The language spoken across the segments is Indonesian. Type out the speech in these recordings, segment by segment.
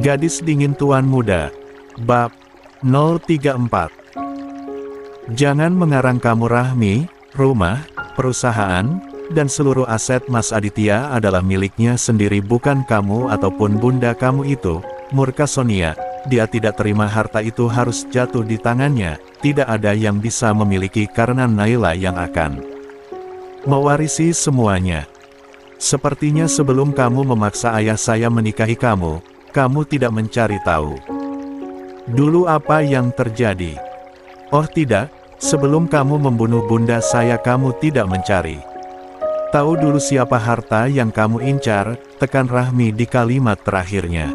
Gadis Dingin Tuan Muda. Bab 034. Jangan mengarang kamu Rahmi, rumah, perusahaan, dan seluruh aset Mas Aditya adalah miliknya sendiri bukan kamu ataupun bunda kamu itu. Murka Sonia, dia tidak terima harta itu harus jatuh di tangannya, tidak ada yang bisa memiliki karena Naila yang akan mewarisi semuanya. Sepertinya sebelum kamu memaksa ayah saya menikahi kamu, kamu tidak mencari tahu dulu apa yang terjadi. Oh tidak, sebelum kamu membunuh bunda saya kamu tidak mencari tahu dulu siapa harta yang kamu incar, tekan Rahmi di kalimat terakhirnya.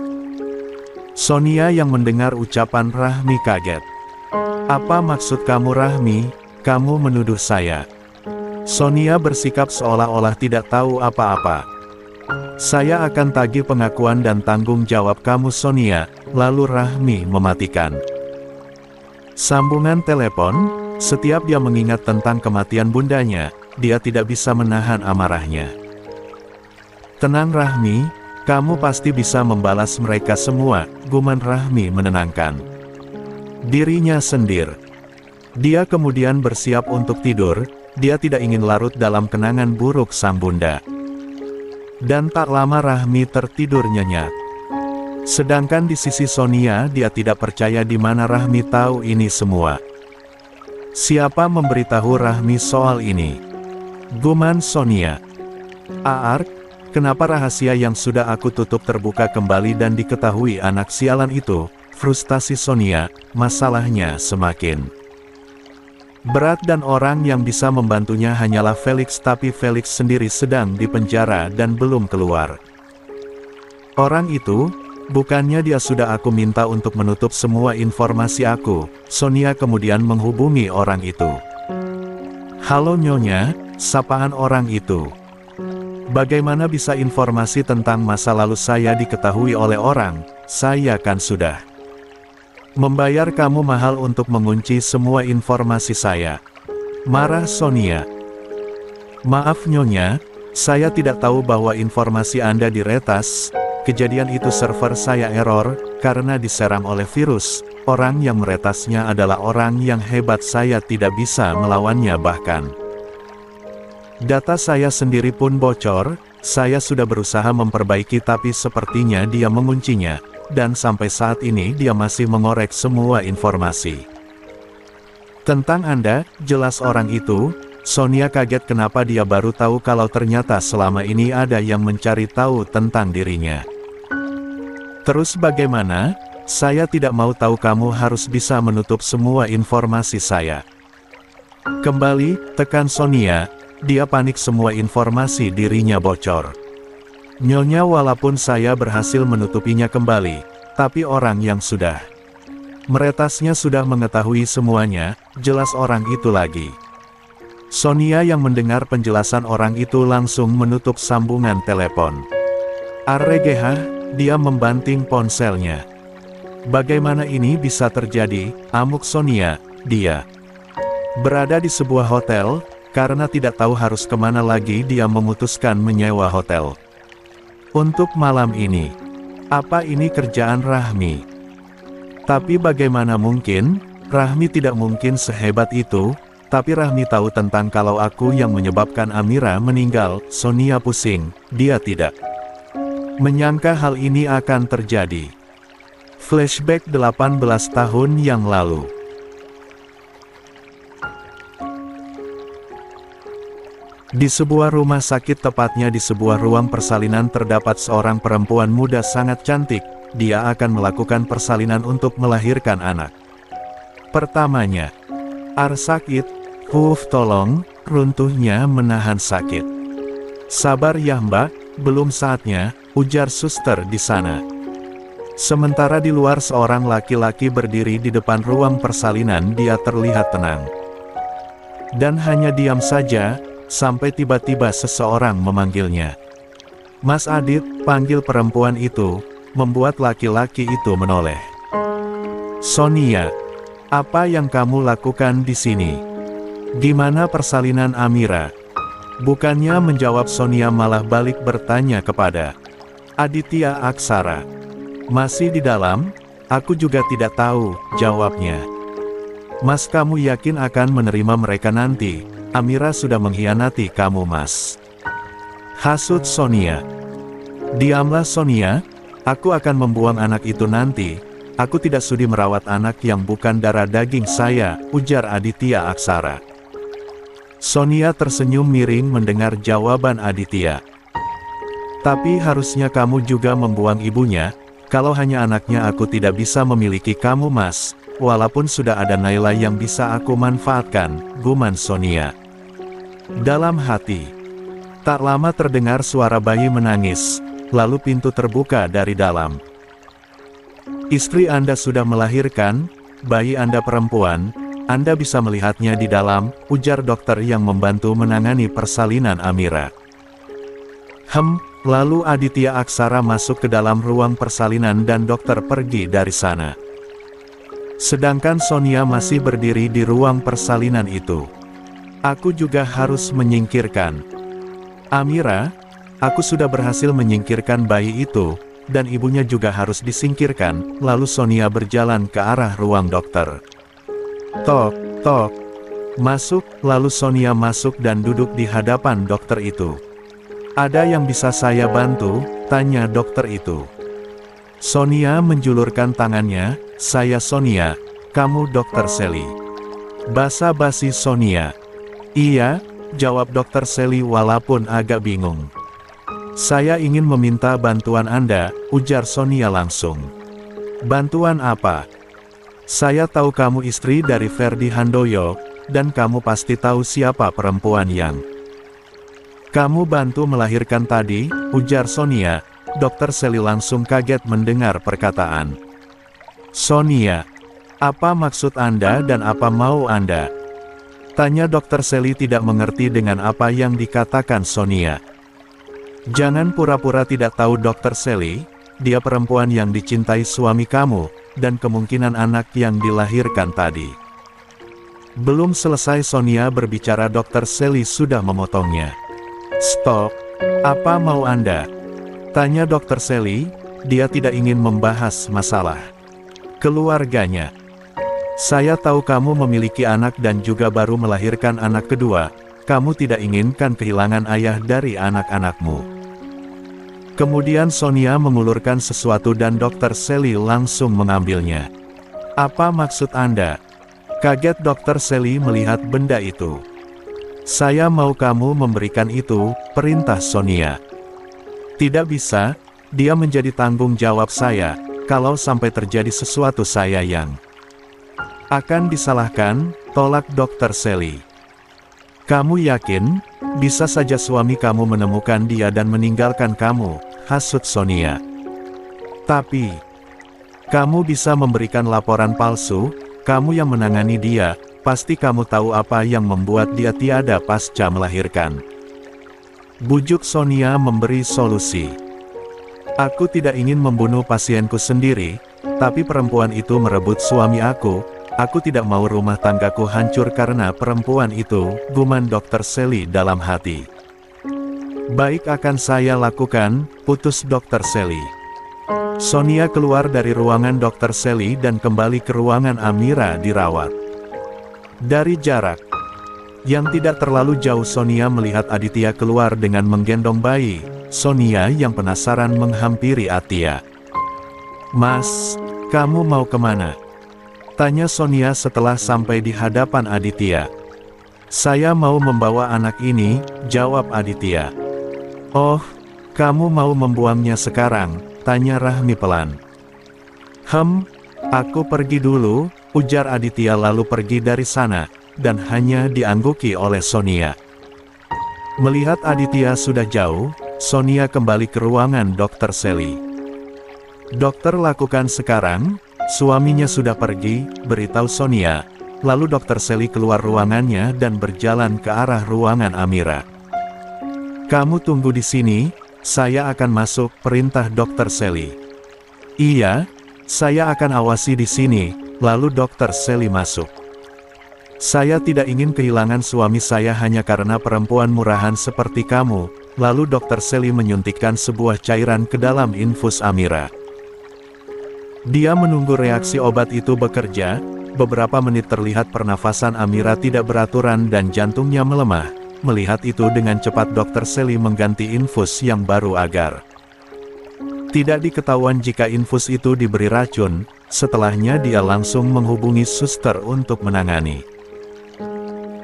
Sonia yang mendengar ucapan Rahmi kaget. Apa maksud kamu Rahmi, kamu menuduh saya? Sonia bersikap seolah-olah tidak tahu apa-apa. Saya akan tagih pengakuan dan tanggung jawab kamu Sonia, lalu Rahmi mematikan sambungan telepon. Setiap dia mengingat tentang kematian bundanya, dia tidak bisa menahan amarahnya. Tenang Rahmi, kamu pasti bisa membalas mereka semua, guman Rahmi menenangkan dirinya sendiri. Dia kemudian bersiap untuk tidur, dia tidak ingin larut dalam kenangan buruk sang bunda. Dan tak lama Rahmi tertidur nyenyak. Sedangkan di sisi Sonia dia tidak percaya di mana Rahmi tahu ini semua. Siapa memberitahu Rahmi soal ini? Guman Sonia. Aark, kenapa rahasia yang sudah aku tutup terbuka kembali dan diketahui anak sialan itu? Frustasi Sonia, masalahnya semakin berat dan orang yang bisa membantunya hanyalah Felix, tapi Felix sendiri sedang di penjara dan belum keluar. Orang itu, bukannya dia sudah aku minta untuk menutup semua informasi aku. Sonia kemudian menghubungi orang itu. Halo Nyonya, sapaan orang itu. Bagaimana bisa informasi tentang masa lalu saya diketahui oleh orang? Saya kan sudah membayar kamu mahal untuk mengunci semua informasi saya. Marah Sonia. Maaf Nyonya, saya tidak tahu bahwa informasi Anda diretas. Kejadian itu server saya error, karena diserang oleh virus. Orang yang meretasnya adalah orang yang hebat, saya tidak bisa melawannya bahkan. Data saya sendiri pun bocor, saya sudah berusaha memperbaiki tapi sepertinya dia menguncinya. Dan sampai saat ini dia masih mengorek semua informasi tentang Anda. Jelas orang itu. Sonia kaget kenapa dia baru tahu kalau ternyata selama ini ada yang mencari tahu tentang dirinya. Terus bagaimana? Saya tidak mau tahu, kamu harus bisa menutup semua informasi saya. Kembali, tekan Sonia, dia panik semua informasi dirinya bocor. Nyonya, walaupun saya berhasil menutupinya kembali, tapi orang yang sudah meretasnya sudah mengetahui semuanya, jelas orang itu lagi. Sonia yang mendengar penjelasan orang itu langsung menutup sambungan telepon. Arregehah, dia membanting ponselnya. Bagaimana ini bisa terjadi? Amuk Sonia. Dia berada di sebuah hotel, karena tidak tahu harus kemana lagi dia memutuskan menyewa hotel untuk malam ini. Apa ini kerjaan Rahmi? Tapi bagaimana mungkin? Rahmi tidak mungkin sehebat itu. Tapi Rahmi tahu tentang kalau aku yang menyebabkan Amira meninggal. Sonia pusing, dia tidak menyangka hal ini akan terjadi. Flashback 18 tahun yang lalu. Di sebuah rumah sakit, tepatnya di sebuah ruang persalinan, terdapat seorang perempuan muda sangat cantik. Dia akan melakukan persalinan untuk melahirkan anak pertamanya. Sakit. Tolong, runtuhnya menahan sakit. Sabar ya Mbak, belum saatnya, ujar suster di sana. Sementara di luar seorang laki-laki berdiri di depan ruang persalinan, dia terlihat tenang dan hanya diam saja, sampai tiba-tiba seseorang memanggilnya. Mas Adit, panggil perempuan itu, membuat laki-laki itu menoleh. Sonia, apa yang kamu lakukan di sini? Gimana persalinan Amira? Bukannya menjawab Sonia malah balik bertanya kepada Aditya Aksara. Masih di dalam? Aku juga tidak tahu, jawabnya. Mas, kamu yakin akan menerima mereka nanti? Amira sudah mengkhianati kamu, Mas. Hasut Sonia. Diamlah Sonia, aku akan membuang anak itu nanti. Aku tidak sudi merawat anak yang bukan darah daging saya, ujar Aditya Aksara. Sonia tersenyum miring mendengar jawaban Aditya. Tapi harusnya kamu juga membuang ibunya, kalau hanya anaknya aku tidak bisa memiliki kamu, Mas. Walaupun sudah ada Naila yang bisa aku manfaatkan, guman Sonia. Dalam hati. Tak lama terdengar suara bayi menangis, lalu pintu terbuka dari dalam. Istri Anda sudah melahirkan, bayi Anda perempuan, Anda bisa melihatnya di dalam, ujar dokter yang membantu menangani persalinan Amira. Lalu Aditya Aksara masuk ke dalam ruang persalinan dan dokter pergi dari sana. Sedangkan Sonia masih berdiri di ruang persalinan itu. Aku juga harus menyingkirkan. Amira, aku sudah berhasil menyingkirkan bayi itu, dan ibunya juga harus disingkirkan. Lalu Sonia berjalan ke arah ruang dokter. Tok, tok. Masuk, lalu Sonia masuk dan duduk di hadapan dokter itu. Ada yang bisa saya bantu? Tanya dokter itu. Sonia menjulurkan tangannya. Saya Sonia, kamu Dokter Sally. Basa-basi Sonia. Iya, jawab Dokter Sally walaupun agak bingung. Saya ingin meminta bantuan Anda, ujar Sonia langsung. Bantuan apa? Saya tahu kamu istri dari Ferdi Handoyo, dan kamu pasti tahu siapa perempuan yang kamu bantu melahirkan tadi, ujar Sonia. Dokter Sally langsung kaget mendengar perkataan Sonia. Apa maksud Anda dan apa mau Anda? Tanya Dokter Sally tidak mengerti dengan apa yang dikatakan Sonia. Jangan pura-pura tidak tahu Dokter Sally, dia perempuan yang dicintai suami kamu, dan kemungkinan anak yang dilahirkan tadi. Belum selesai Sonia berbicara Dokter Sally sudah memotongnya. Stop, apa mau Anda? Tanya Dokter Sally, dia tidak ingin membahas masalah keluarganya. Saya tahu kamu memiliki anak dan juga baru melahirkan anak kedua, kamu tidak inginkan kehilangan ayah dari anak-anakmu. Kemudian Sonia mengulurkan sesuatu dan Dokter Sally langsung mengambilnya. Apa maksud Anda? Kaget Dokter Sally melihat benda itu. Saya mau kamu memberikan itu, perintah Sonia. Tidak bisa, dia menjadi tanggung jawab saya, kalau sampai terjadi sesuatu saya yang akan disalahkan, tolak Dokter Sally. Kamu yakin, bisa saja suami kamu menemukan dia dan meninggalkan kamu, hasut Sonia. Tapi, kamu bisa memberikan laporan palsu, kamu yang menangani dia, pasti kamu tahu apa yang membuat dia tiada pasca melahirkan. Bujuk Sonia memberi solusi. Aku tidak ingin membunuh pasienku sendiri, tapi perempuan itu merebut suami aku tidak mau rumah tanggaku hancur karena perempuan itu, guman Dokter Sally dalam hati. Baik akan saya lakukan, putus Dokter Sally. Sonia keluar dari ruangan Dokter Sally dan kembali ke ruangan Amira dirawat. Dari jarak yang tidak terlalu jauh Sonia melihat Aditya keluar dengan menggendong bayi. Sonia yang penasaran menghampiri Aditya. Mas, kamu mau kemana? Tanya Sonia setelah sampai di hadapan Aditya. Saya mau membawa anak ini, jawab Aditya. Oh, kamu mau membuangnya sekarang? Tanya Rahmi pelan. Aku pergi dulu, ujar Aditya lalu pergi dari sana, dan hanya diangguki oleh Sonia. Melihat Aditya sudah jauh, Sonia kembali ke ruangan Dokter Sally. Dokter lakukan sekarang, suaminya sudah pergi, beritahu Sonia. Lalu Dokter Sally keluar ruangannya dan berjalan ke arah ruangan Amira. Kamu tunggu di sini, saya akan masuk, perintah Dokter Sally. Iya, saya akan awasi di sini, lalu Dokter Sally masuk. Saya tidak ingin kehilangan suami saya hanya karena perempuan murahan seperti kamu, lalu Dokter Sally menyuntikkan sebuah cairan ke dalam infus Amira. Dia menunggu reaksi obat itu bekerja. Beberapa menit terlihat pernafasan Amira tidak beraturan dan jantungnya melemah. Melihat itu dengan cepat Dr. Sally mengganti infus yang baru agar tidak diketahuan jika infus itu diberi racun. Setelahnya dia langsung menghubungi suster untuk menangani.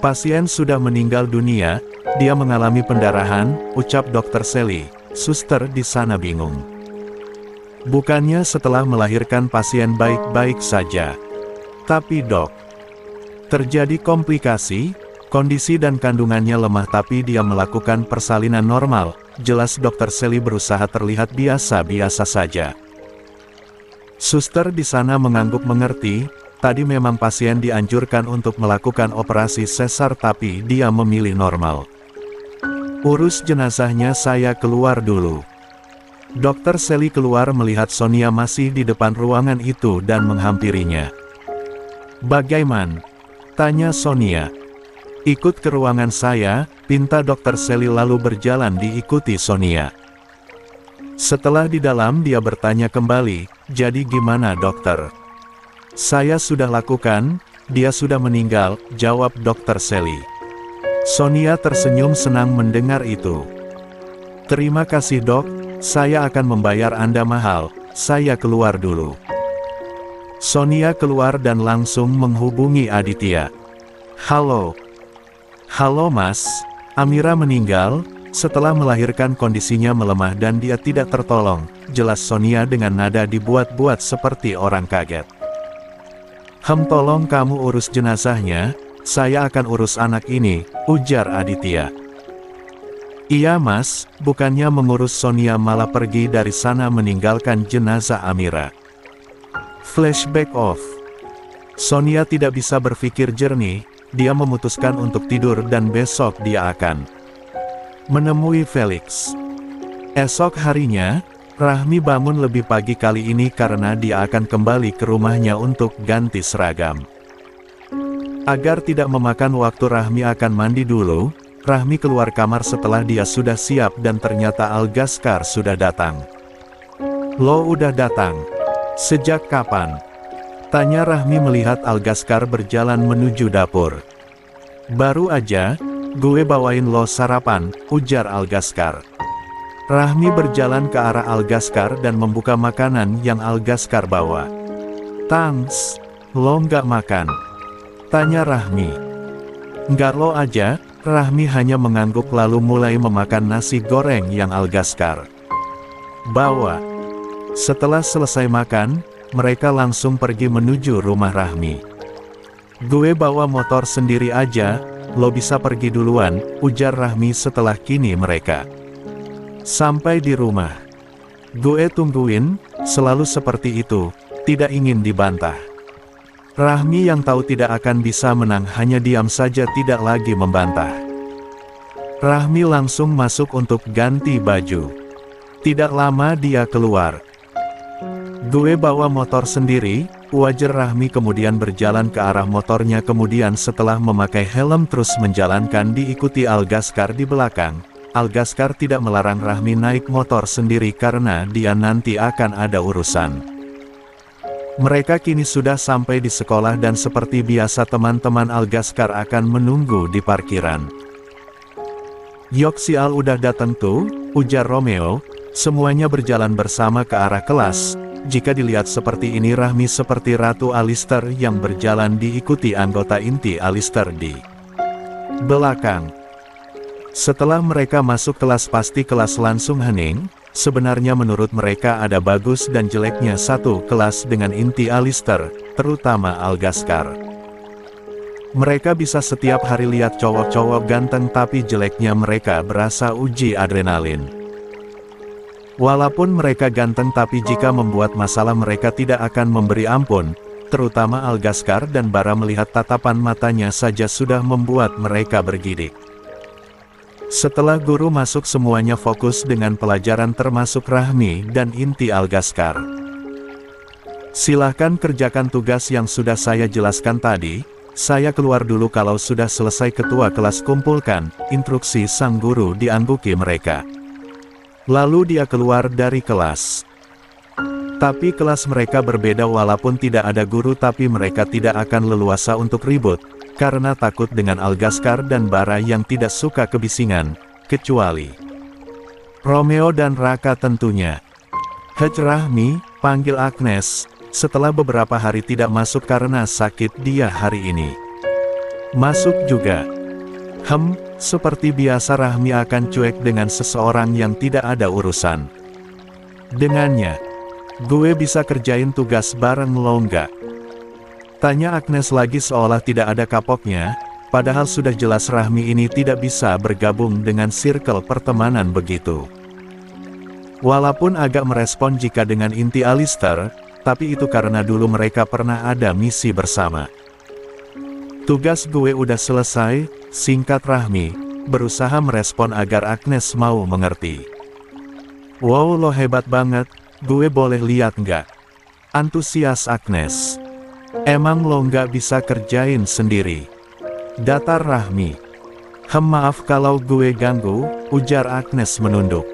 Pasien sudah meninggal dunia, dia mengalami pendarahan, ucap Dr. Sally. Suster di sana bingung. Bukannya setelah melahirkan pasien baik-baik saja. Tapi dok, terjadi komplikasi, kondisi dan kandungannya lemah tapi dia melakukan persalinan normal. Jelas Dr. Sally berusaha terlihat biasa-biasa saja. Suster di sana mengangguk mengerti, tadi memang pasien dianjurkan untuk melakukan operasi sesar tapi dia memilih normal. Urus jenazahnya, saya keluar dulu. Dr. Sally keluar melihat Sonia masih di depan ruangan itu dan menghampirinya. Bagaimana? Tanya Sonia. Ikut ke ruangan saya, pinta Dr. Sally lalu berjalan diikuti Sonia. Setelah di dalam dia bertanya kembali, jadi gimana dokter? Saya sudah lakukan, dia sudah meninggal, jawab Dr. Sally. Sonia tersenyum senang mendengar itu. Terima kasih dok, saya akan membayar Anda mahal, saya keluar dulu. Sonia keluar dan langsung menghubungi Aditya. Halo. Halo mas, Amira meninggal, setelah melahirkan kondisinya melemah dan dia tidak tertolong, jelas Sonia dengan nada dibuat-buat seperti orang kaget. Tolong kamu urus jenazahnya, saya akan urus anak ini, ujar Aditya. Iya mas, bukannya mengurus Sonia malah pergi dari sana meninggalkan jenazah Amira. Flashback off. Sonia tidak bisa berpikir jernih, dia memutuskan untuk tidur dan besok dia akan menemui Felix. Esok harinya, Rahmi bangun lebih pagi kali ini karena dia akan kembali ke rumahnya untuk ganti seragam. Agar tidak memakan waktu Rahmi akan mandi dulu, Rahmi keluar kamar setelah dia sudah siap dan ternyata Algaskar sudah datang. Lo udah datang? Sejak kapan? Tanya Rahmi melihat Algaskar berjalan menuju dapur. Baru aja, gue bawain lo sarapan, ujar Algaskar. Rahmi berjalan ke arah Algaskar dan membuka makanan yang Algaskar bawa. Thanks, lo nggak makan? Tanya Rahmi. Nggak lo aja, Rahmi hanya mengangguk lalu mulai memakan nasi goreng yang Algaskar bawa. Setelah selesai makan, mereka langsung pergi menuju rumah Rahmi. Gue bawa motor sendiri aja, lo bisa pergi duluan, ujar Rahmi setelah kini mereka sampai di rumah. Gue tungguin, selalu seperti itu, tidak ingin dibantah. Rahmi yang tahu tidak akan bisa menang hanya diam saja tidak lagi membantah. Rahmi langsung masuk untuk ganti baju. Tidak lama dia keluar. Gue bawa motor sendiri, wajar Rahmi kemudian berjalan ke arah motornya kemudian setelah memakai helm terus menjalankan diikuti Algaskar di belakang. Algaskar tidak melarang Rahmi naik motor sendiri karena dia nanti akan ada urusan. Mereka kini sudah sampai di sekolah dan seperti biasa teman-teman Algaskar akan menunggu di parkiran. Yok si Al udah datang tuh, ujar Romeo, semuanya berjalan bersama ke arah kelas. Jika dilihat seperti ini Rahmi seperti Ratu Alistair yang berjalan diikuti anggota inti Alistair di belakang. Setelah mereka masuk kelas pasti kelas langsung hening. Sebenarnya menurut mereka ada bagus dan jeleknya satu kelas dengan inti Alistair, terutama Algaskar. Mereka bisa setiap hari lihat cowok-cowok ganteng tapi jeleknya mereka berasa uji adrenalin. Walaupun mereka ganteng tapi jika membuat masalah mereka tidak akan memberi ampun, terutama Algaskar dan Bara melihat tatapan matanya saja sudah membuat mereka bergidik. Setelah guru masuk semuanya fokus dengan pelajaran termasuk Rahmi dan inti Algaskar. Silahkan kerjakan tugas yang sudah saya jelaskan tadi, saya keluar dulu kalau sudah selesai ketua kelas kumpulkan, instruksi sang guru diangguki mereka. Lalu dia keluar dari kelas. Tapi kelas mereka berbeda walaupun tidak ada guru tapi mereka tidak akan leluasa untuk ribut, karena takut dengan Algaskar dan Bara yang tidak suka kebisingan, kecuali Romeo dan Raka tentunya. Hej Rahmi, panggil Agnes, setelah beberapa hari tidak masuk karena sakit dia hari ini. Masuk juga. Seperti biasa Rahmi akan cuek dengan seseorang yang tidak ada urusan dengannya. Gue bisa kerjain tugas bareng lo nggak? Tanya Agnes lagi seolah tidak ada kapoknya, padahal sudah jelas Rahmi ini tidak bisa bergabung dengan circle pertemanan begitu. Walaupun agak merespon jika dengan inti Alistair, tapi itu karena dulu mereka pernah ada misi bersama. Tugas gue udah selesai, singkat Rahmi, berusaha merespon agar Agnes mau mengerti. Wow lo hebat banget, gue boleh lihat nggak? Antusias Agnes. Emang lo nggak bisa kerjain sendiri? Datar Rahmi. Maaf kalau gue ganggu, ujar Agnes menunduk.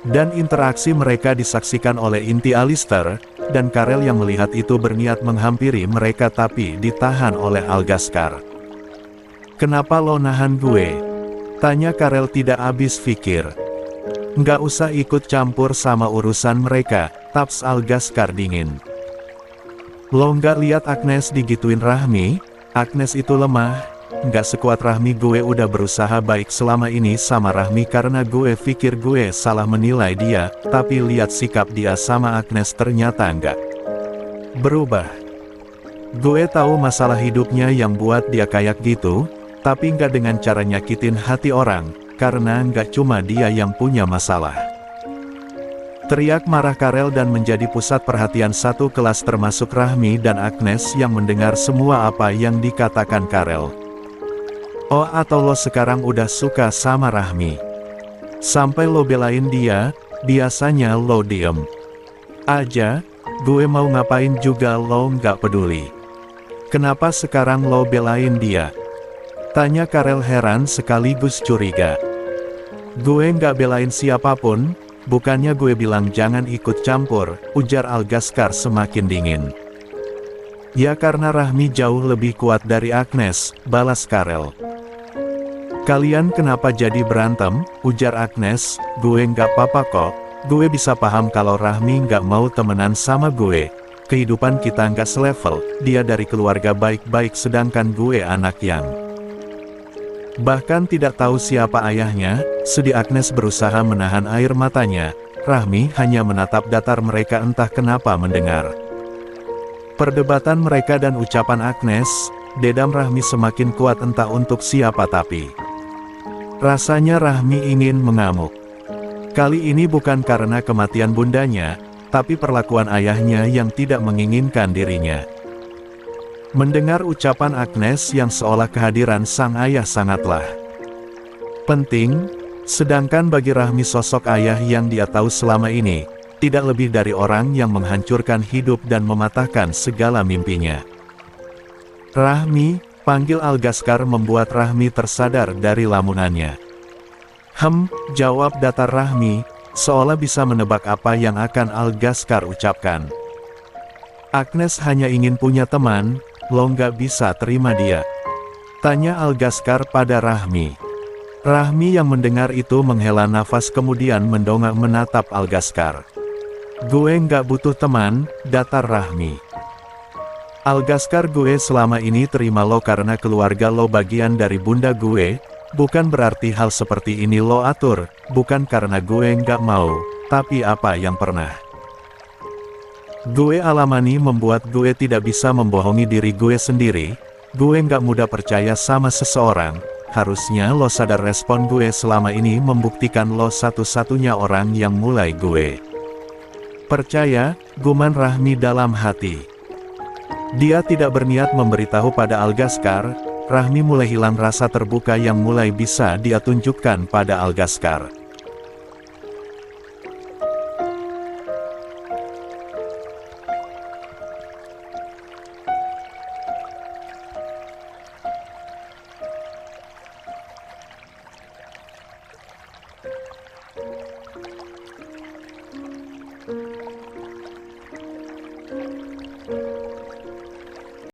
Dan interaksi mereka disaksikan oleh inti Alistair, dan Karel yang melihat itu berniat menghampiri mereka tapi ditahan oleh Algaskar. Kenapa lo nahan gue? Tanya Karel tidak habis pikir. Nggak usah ikut campur sama urusan mereka, taps Algaskar dingin. Lo nggak lihat Agnes digituin Rahmi? Agnes itu lemah, nggak sekuat Rahmi. Gue udah berusaha baik selama ini sama Rahmi karena gue pikir gue salah menilai dia, tapi lihat sikap dia sama Agnes ternyata nggak berubah. Gue tahu masalah hidupnya yang buat dia kayak gitu, tapi nggak dengan cara nyakitin hati orang. Karena nggak cuma dia yang punya masalah. Teriak marah Karel dan menjadi pusat perhatian satu kelas termasuk Rahmi dan Agnes yang mendengar semua apa yang dikatakan Karel. Oh atau lo sekarang udah suka sama Rahmi? Sampai lo belain dia, biasanya lo diem aja, gue mau ngapain juga lo nggak peduli. Kenapa sekarang lo belain dia? Tanya Karel heran sekaligus curiga. Gue nggak belain siapapun, bukannya gue bilang jangan ikut campur, ujar Algaskar semakin dingin. Ya karena Rahmi jauh lebih kuat dari Agnes, balas Karel. Kalian kenapa jadi berantem, ujar Agnes, gue nggak apa-apa kok, gue bisa paham kalau Rahmi nggak mau temenan sama gue. Kehidupan kita nggak selevel, dia dari keluarga baik-baik sedangkan gue anak yang bahkan tidak tahu siapa ayahnya. Sedih Agnes berusaha menahan air matanya. Rahmi hanya menatap datar mereka entah kenapa mendengar perdebatan mereka dan ucapan Agnes. Dedam Rahmi semakin kuat entah untuk siapa tapi rasanya Rahmi ingin mengamuk. Kali ini bukan karena kematian bundanya, tapi perlakuan ayahnya yang tidak menginginkan dirinya. Mendengar ucapan Agnes yang seolah kehadiran sang ayah sangatlah penting, sedangkan bagi Rahmi sosok ayah yang dia tahu selama ini, tidak lebih dari orang yang menghancurkan hidup dan mematahkan segala mimpinya. Rahmi, panggil Algaskar membuat Rahmi tersadar dari lamunannya. Jawab datar Rahmi, seolah bisa menebak apa yang akan Algaskar ucapkan. Agnes hanya ingin punya teman, lo nggak bisa terima dia? Tanya Algaskar pada Rahmi. Rahmi yang mendengar itu menghela nafas kemudian mendongak menatap Algaskar. Gue nggak butuh teman, datar Rahmi. Algaskar, gue selama ini terima lo karena keluarga lo bagian dari bunda gue, bukan berarti hal seperti ini lo atur, bukan karena gue nggak mau, tapi apa yang pernah gue alami membuat gue tidak bisa membohongi diri gue sendiri. Gue nggak mudah percaya sama seseorang, harusnya lo sadar respon gue selama ini membuktikan lo satu-satunya orang yang mulai gue percaya, guman Rahmi dalam hati. Dia tidak berniat memberitahu pada Algaskar. Rahmi mulai hilang rasa terbuka yang mulai bisa dia tunjukkan pada Algaskar.